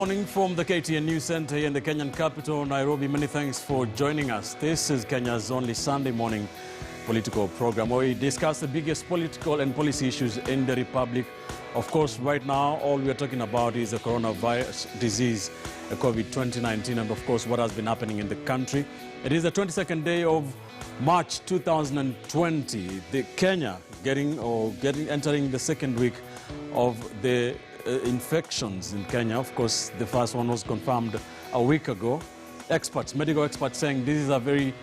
Morning from the KTN News Center here in the Kenyan capital, Nairobi. Many thanks for joining us. This is Kenya's only Sunday morning political program where we discuss the biggest political and policy issues in the Republic. Of course, right now, all we are talking about is the coronavirus disease, COVID-2019, and of course, what has been happening in the country. It is the 22nd day of March 2020. Kenya entering the second week of the infections in Kenya. Of course, the first one was confirmed a week ago. Medical experts saying this is a very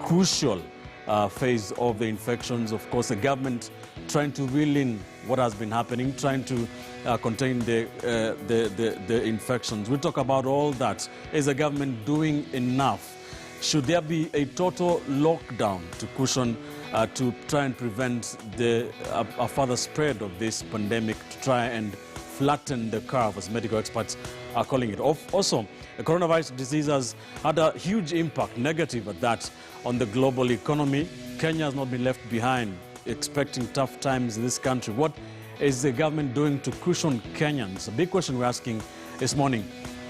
crucial phase of the infections. Of course, the government trying to reel in what has been happening, trying to contain the infections. We'll talk about all that. Is the government doing enough? Should there be a total lockdown to cushion, to try and prevent a further spread of this pandemic, to try and flatten the curve, as medical experts are calling it? Also, the coronavirus disease has had a huge impact, negative at that, on the global economy. Kenya has not been left behind, expecting tough times in this country. What is the government doing to cushion Kenyans? A big question we're asking this morning.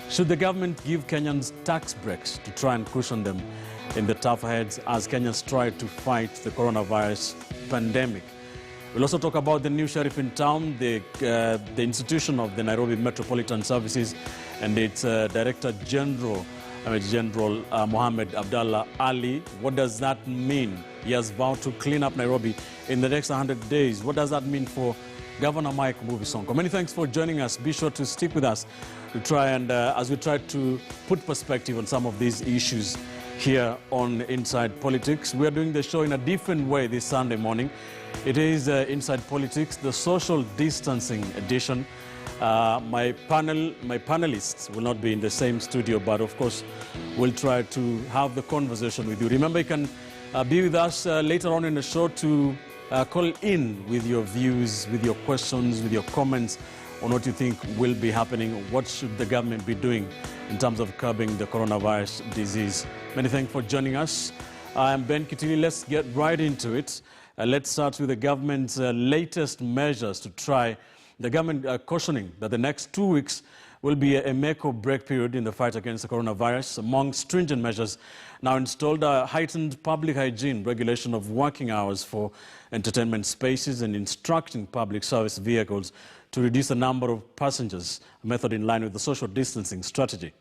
Should the government give Kenyans tax breaks to try and cushion them in the tough heads as Kenyans try to fight the coronavirus pandemic? We'll also talk about the new sheriff in town, the institution of the Nairobi Metropolitan Services, and its Director General, Mohammed Abdallah Ali. What does that mean? He has vowed to clean up Nairobi in the next 100 days. What does that mean for Governor Mike Mbuvi Sonko? Many thanks for joining us. Be sure to stick with us to try and, as we try to put perspective on some of these issues here on Inside Politics. We are doing the show in a different way this Sunday morning. It is Inside Politics, the social distancing edition. My panelists will not be in the same studio, but of course, we'll try to have the conversation with you. Remember, you can be with us later on in the show to call in with your views, with your questions, with your comments on what you think will be happening. What should the government be doing in terms of curbing the coronavirus disease? Many thanks for joining us. I'm Ben Kitili. Let's get right into it. Let's start with the government's latest measures to try. The government cautioning that the next 2 weeks will be a make or break period in the fight against the coronavirus. Among stringent measures now installed are heightened public hygiene, regulation of working hours for entertainment spaces, and instructing public service vehicles to reduce the number of passengers, a method in line with the social distancing strategy.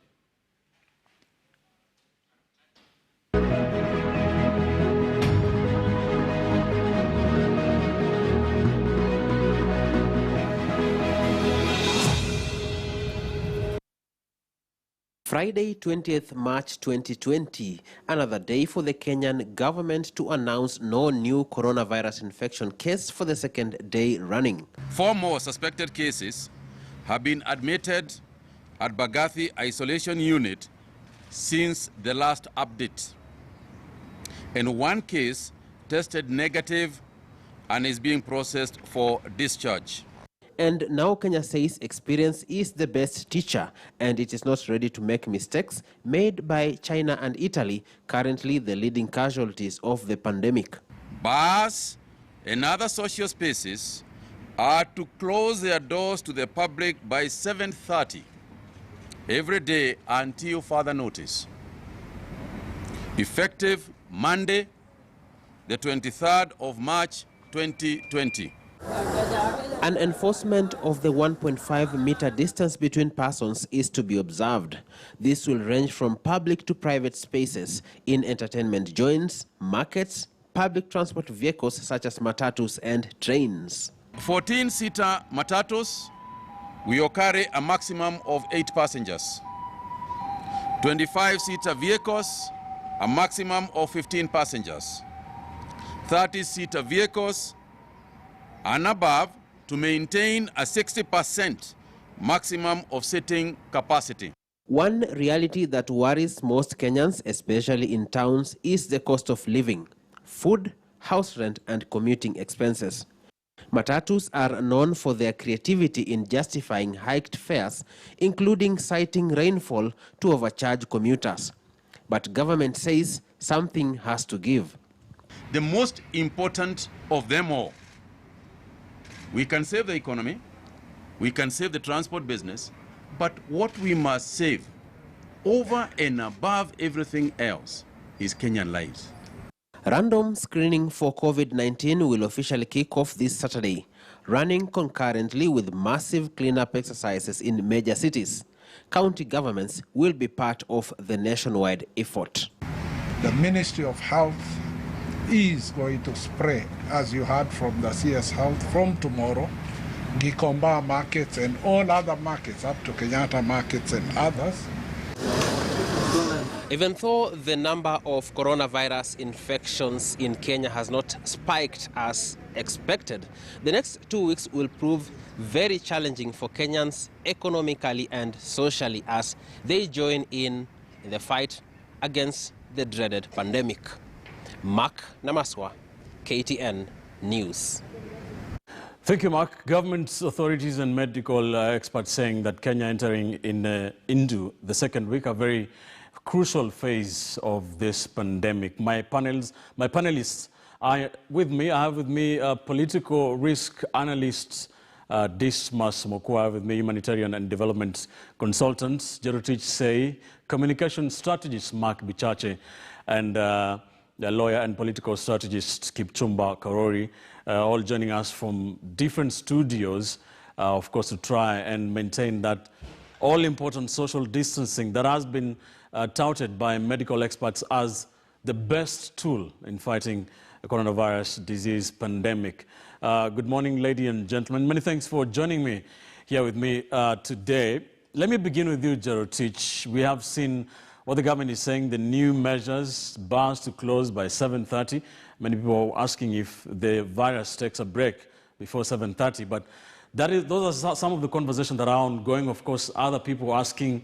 Friday, 20th March 2020, another day for the Kenyan government to announce no new coronavirus infection case for the second day running. 4 more suspected cases have been admitted at Bagathi Isolation Unit since the last update. And 1 case tested negative and is being processed for discharge. And now Kenya says experience is the best teacher, and it is not ready to make mistakes made by China and Italy, currently the leading casualties of the pandemic. Bars and other social spaces are to close their doors to the public by 7:30 every day until further notice. Effective Monday, the 23rd of March 2020. An enforcement of the 1.5-meter distance between persons is to be observed. This will range from public to private spaces, in entertainment joints, markets, public transport vehicles such as matatus and trains. 14-seater matatus will carry a maximum of 8 passengers. 25-seater vehicles, a maximum of 15 passengers. 30-seater vehicles and above to maintain a 60% maximum of seating capacity. One reality that worries most Kenyans, especially in towns, is the cost of living, food, house rent, and commuting expenses. Matatus are known for their creativity in justifying hiked fares, including citing rainfall to overcharge commuters. But government says something has to give. The most important of them all, we can save the economy, we can save the transport business, But what we must save, over and above everything else, is Kenyan lives. Random screening for COVID-19 will officially kick off this Saturday, running concurrently with massive cleanup exercises in major cities. County governments will be part of the nationwide effort. The Ministry of Health is going to spray, as you heard from the CS Health, from tomorrow, Gikomba markets and all other markets, up to Kenyatta markets and others. Even though the number of coronavirus infections in Kenya has not spiked as expected, the next 2 weeks will prove very challenging for Kenyans economically and socially as they join in the fight against the dreaded pandemic. Mark Namaswa, KTN News. Thank you, Mark. Government authorities and medical experts saying that Kenya entering into the second week, a very crucial phase of this pandemic. My panelists are with me. I have with me political risk analyst Dismas Mokua, with me humanitarian and development consultants Jerotich Sei, communication strategist Mark Bichache, and the lawyer and political strategist Kipchumba Karori, all joining us from different studios, of course, to try and maintain that all-important social distancing that has been touted by medical experts as the best tool in fighting the coronavirus disease pandemic. Good morning, ladies and gentlemen. Many thanks for joining me here with me today. Let me begin with you, Jerotich. We have seen what the government is saying, the new measures, bars to close by 7:30. Many people are asking if the virus takes a break before 7:30, but those are some of the conversations that are ongoing. Of course, other people asking,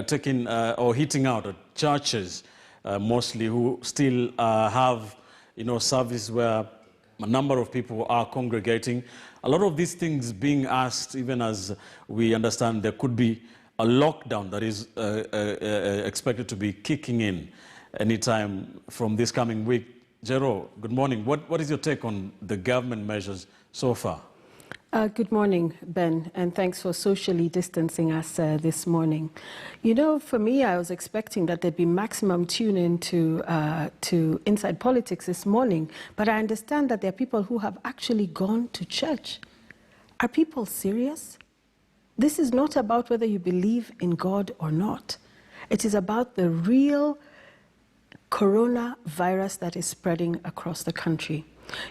taking or hitting out at churches, mostly, who still have, service where a number of people are congregating. A lot of these things being asked, even as we understand there could be a lockdown that is expected to be kicking in anytime from this coming week. Jero, good morning. What is your take on the government measures so far? Good morning, Ben, and thanks for socially distancing us this morning. For me, I was expecting that there'd be maximum tune-in to Inside Politics this morning, but I understand that there are people who have actually gone to church. Are people serious? This is not about whether you believe in God or not. It is about the real coronavirus that is spreading across the country.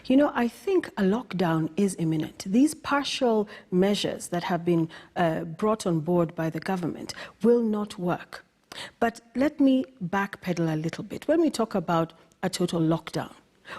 I think a lockdown is imminent. These partial measures that have been brought on board by the government will not work. But let me backpedal a little bit. When we talk about a total lockdown,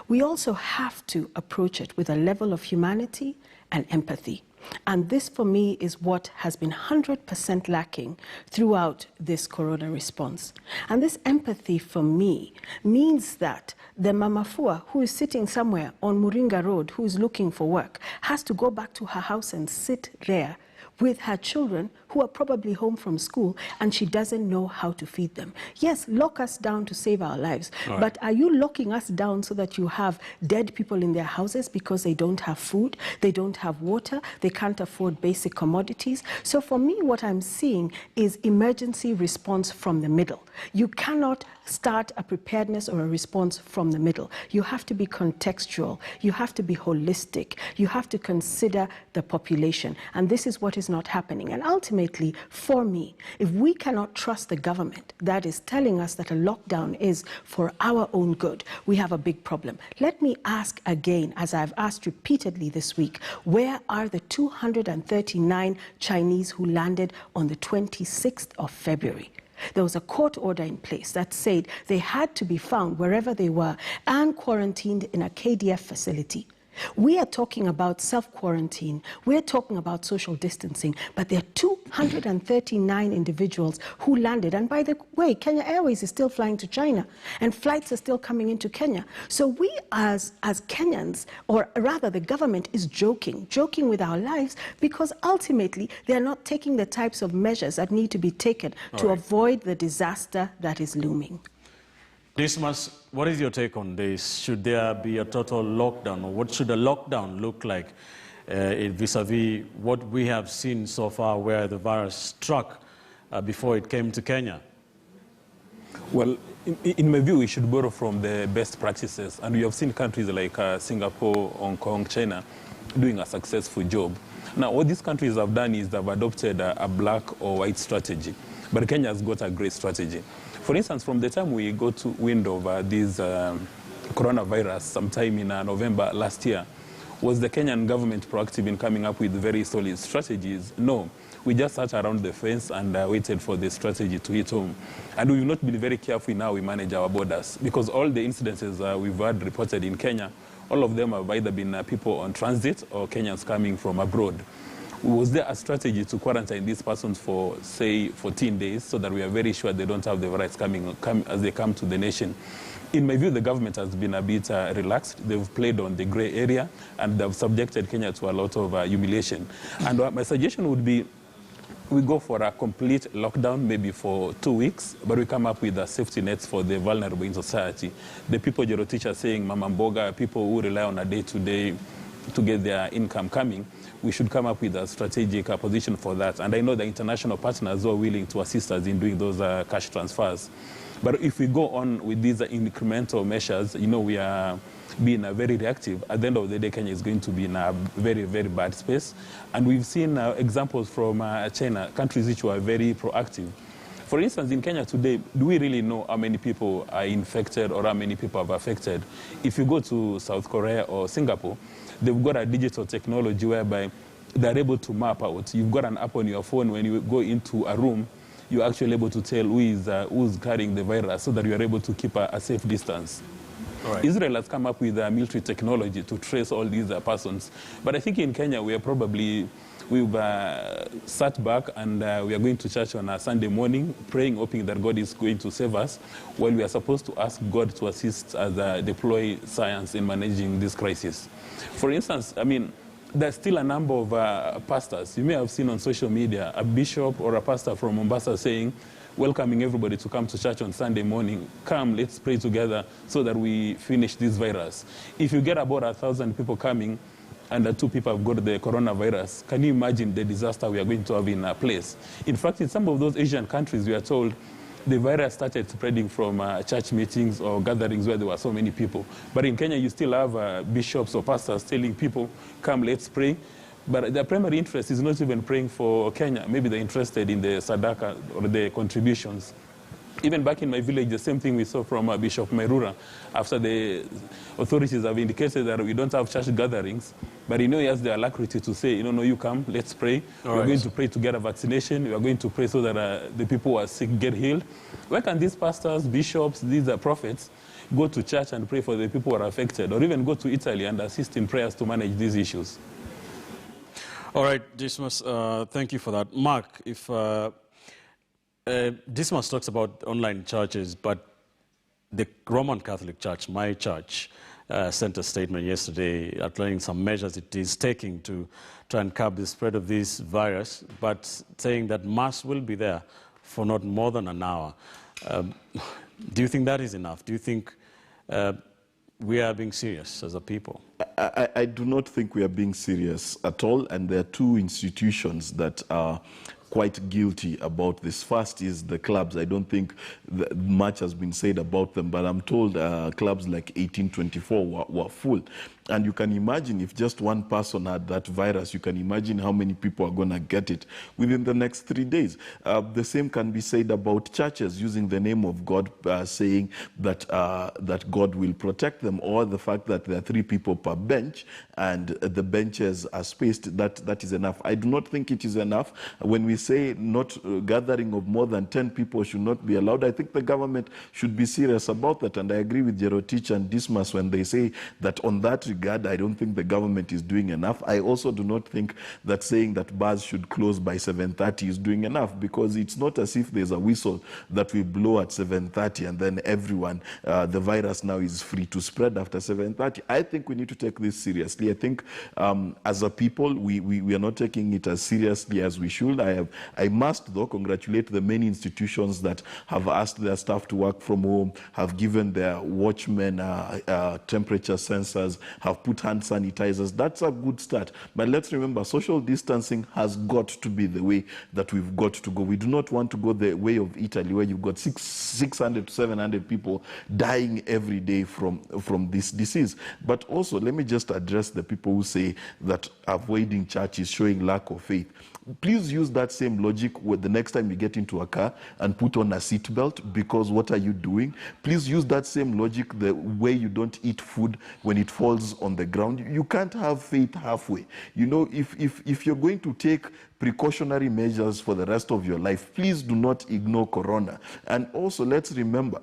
we also have to approach it with a level of humanity and empathy. And this, for me, is what has been 100% lacking throughout this corona response. And this empathy, for me, means that the mamafua who is sitting somewhere on Mombasa Road, who is looking for work, has to go back to her house and sit there with her children who are probably home from school, and she doesn't know how to feed them. Yes, lock us down to save our lives, but are you locking us down so that you have dead people in their houses because they don't have food, they don't have water, they can't afford basic commodities? So for me, what I'm seeing is emergency response from the middle. You cannot start a preparedness or a response from the middle. You have to be contextual, you have to be holistic, you have to consider the population, and this is what is not happening. And ultimately, for me, if we cannot trust the government that is telling us that a lockdown is for our own good, we have a big problem. Let me ask again, as I've asked repeatedly this week, where are the 239 Chinese who landed on the 26th of February? There was a court order in place that said they had to be found wherever they were and quarantined in a KDF facility. We are talking about self-quarantine, we're talking about social distancing, but there are 239 individuals who landed. And by the way, Kenya Airways is still flying to China, and flights are still coming into Kenya. So we as Kenyans, or rather the government, is joking with our lives, because ultimately they're not taking the types of measures that need to be taken to avoid the disaster that is looming. Dismas, what is your take on this? Should there be a total lockdown, or what should a lockdown look like vis-a-vis what we have seen so far where the virus struck before it came to Kenya? Well, in my view, we should borrow from the best practices. And we have seen countries like Singapore, Hong Kong, China doing a successful job. Now, what these countries have done is they've adopted a black or white strategy. But Kenya has got a great strategy. For instance, from the time we got wind of this coronavirus sometime in November last year, was the Kenyan government proactive in coming up with very solid strategies? No. We just sat around the fence and waited for the strategy to hit home. And we will not be very careful in how we manage our borders, because all the incidences we've had reported in Kenya, all of them have either been people on transit or Kenyans coming from abroad. Was there a strategy to quarantine these persons for, say, 14 days so that we are very sure they don't have the virus coming as they come to the nation? In my view, the government has been a bit relaxed. They've played on the gray area, and they've subjected Kenya to a lot of humiliation. And my suggestion would be we go for a complete lockdown, maybe for 2 weeks, but we come up with a safety nets for the vulnerable in society. The people Jerotich are saying, Mama Mboga, people who rely on a day-to-day to get their income coming, we should come up with a strategic position for that. And I know the international partners are willing to assist us in doing those cash transfers. But if we go on with these incremental measures, you know, we are being very reactive. At the end of the day, Kenya is going to be in a very, very bad space. And we've seen examples from China, countries which were very proactive. For instance, in Kenya today, do we really know how many people are infected or how many people have affected? If you go to South Korea or Singapore, they've got a digital technology whereby they're able to map out. You've got an app on your phone. When you go into a room, you're actually able to tell who's carrying the virus so that you are able to keep a safe distance. Right. Israel has come up with military technology to trace all these persons. But I think in Kenya, we've sat back and we are going to church on a Sunday morning, praying, hoping that God is going to save us, while we are supposed to ask God to assist us deploy science in managing this crisis. For instance, I mean, there's still a number of pastors. You may have seen on social media a bishop or a pastor from Mombasa saying, welcoming everybody to come to church on Sunday morning. Come, let's pray together so that we finish this virus. If you get about 1,000 people coming and 2 people have got the coronavirus, can you imagine the disaster we are going to have in a place? In fact, in some of those Asian countries, we are told the virus started spreading from church meetings or gatherings where there were so many people. But in Kenya, you still have bishops or pastors telling people, come, let's pray. But their primary interest is not even praying for Kenya. Maybe they're interested in the sadaka or the contributions. Even back in my village, the same thing we saw from Bishop Merura. After the authorities have indicated that we don't have church gatherings, but he has the alacrity to say, no, you come, let's pray. We're going to pray to get a vaccination. We are going to pray so that the people who are sick get healed. Why can these pastors, bishops, these prophets, go to church and pray for the people who are affected, or even go to Italy and assist in prayers to manage these issues? All right, Dismas, thank you for that. Mark, if Dismas talks about online churches, but the Roman Catholic Church, my church, sent a statement yesterday outlining some measures it is taking to try and curb the spread of this virus, but saying that Mass will be there for not more than an hour. Do you think that is enough? Do you think we are being serious as a people? I do not think we are being serious at all, and there are 2 institutions that are quite guilty about this. First is the clubs. I don't think much has been said about them, but I'm told clubs like 1824 were full. And you can imagine if just one person had that virus, you can imagine how many people are going to get it within the next 3 days. The same can be said about churches using the name of God, saying that that God will protect them, or the fact that there are 3 people per bench and the benches are spaced. That is enough. I do not think it is enough. When we say not gathering of more than 10 people should not be allowed, I think the government should be serious about that. And I agree with Jerotich and Dismas when they say that on that regard, I don't think the government is doing enough. I also do not think that saying that bars should close by 7:30 is doing enough, because it's not as if there's a whistle that we blow at 7:30 and then everyone, the virus now is free to spread after 7:30. I think we need to take this seriously. I think as a people, we are not taking it as seriously as we should. I have I must, though, congratulate the many institutions that have asked their staff to work from home, have given their watchmen temperature sensors, have put hand sanitizers. That's a good start. But let's remember, social distancing has got to be the way that we've got to go. We do not want to go the way of Italy, where you've got 600 to 700 people dying every day from this disease. But also, let me just address the people who say that avoiding church is showing lack of faith. Please use that same logic the next time you get into a car and put on a seatbelt, because what are you doing? Please use that same logic the way you don't eat food when it falls on the ground. You can't have faith halfway. You know, if you're going to take precautionary measures for the rest of your life, please do not ignore corona. And also, let's remember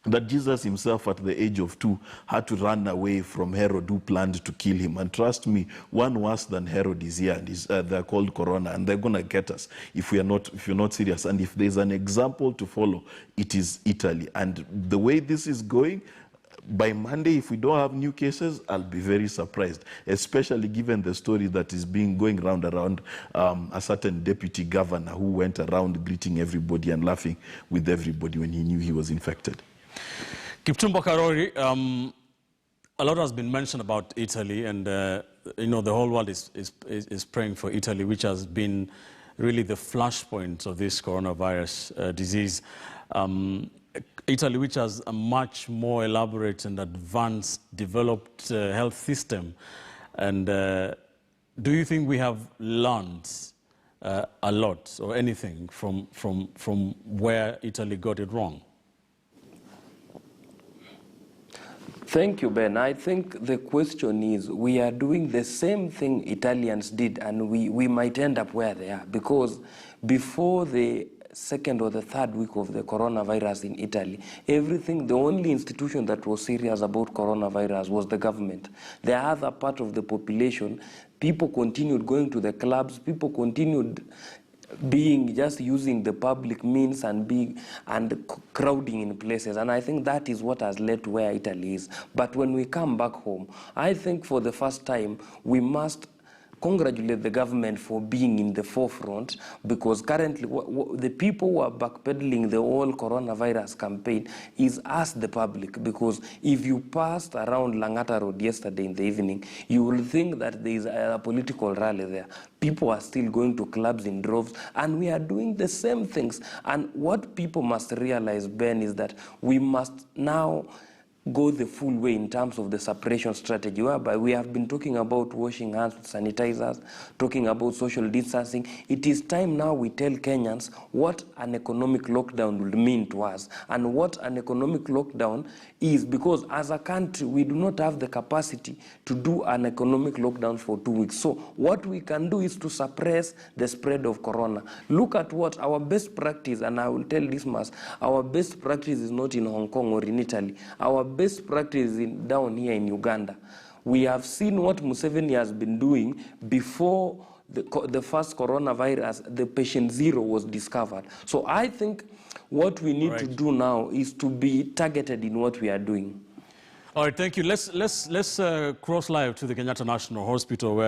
that Jesus himself at the age of 2 had to run away from Herod, who planned to kill him. And trust me, one worse than Herod is here, and they're called corona, and they're going to get us if you're not serious. And if there's an example to follow, it is Italy. And the way this is going, by Monday, if we don't have new cases, I'll be very surprised, especially given the story that is going around a certain deputy governor who went around greeting everybody and laughing with everybody when he knew he was infected. Kipchumba Karori, a lot has been mentioned about Italy, and you know, the whole world is praying for Italy, which has been really the flashpoint of this coronavirus disease. Italy, which has a much more elaborate and advanced, developed health system. And do you think we have learned a lot or anything from where Italy got it wrong? Thank you, Ben. I think the question is, we are doing the same thing Italians did, and we might end up where they are, because before the second or the third week of the coronavirus in Italy, the only institution that was serious about coronavirus was the government. The other part of the population, people continued going to the clubs, people continued just using the public means and crowding in places. And I think that is what has led to where Italy is. But when we come back home, I think for the first time, we must congratulate the government for being in the forefront, because currently the people who are backpedaling the whole coronavirus campaign is us, the public. Because if you passed around Langata Road yesterday in the evening, you will think that there is a political rally there. People are still going to clubs in droves, and we are doing the same things. And what people must realize, Ben, is that we must now go the full way in terms of the separation strategy, whereby we have been talking about washing hands with sanitizers, talking about social distancing. It is time now we tell Kenyans what an economic lockdown will mean to us and what an economic lockdown is, because as a country, we do not have the capacity to do an economic lockdown for 2 weeks. So what we can do is to suppress the spread of corona. Look at what our best practice, and I will tell this much, our best practice is not in Hong Kong or in Italy. Our best practice is down here in Uganda. We have seen what Museveni has been doing before the first coronavirus, the patient zero was discovered. So I think what we need to do now is to be targeted in what we are doing. All right, thank you. Let's cross live to the Kenyatta National Hospital, where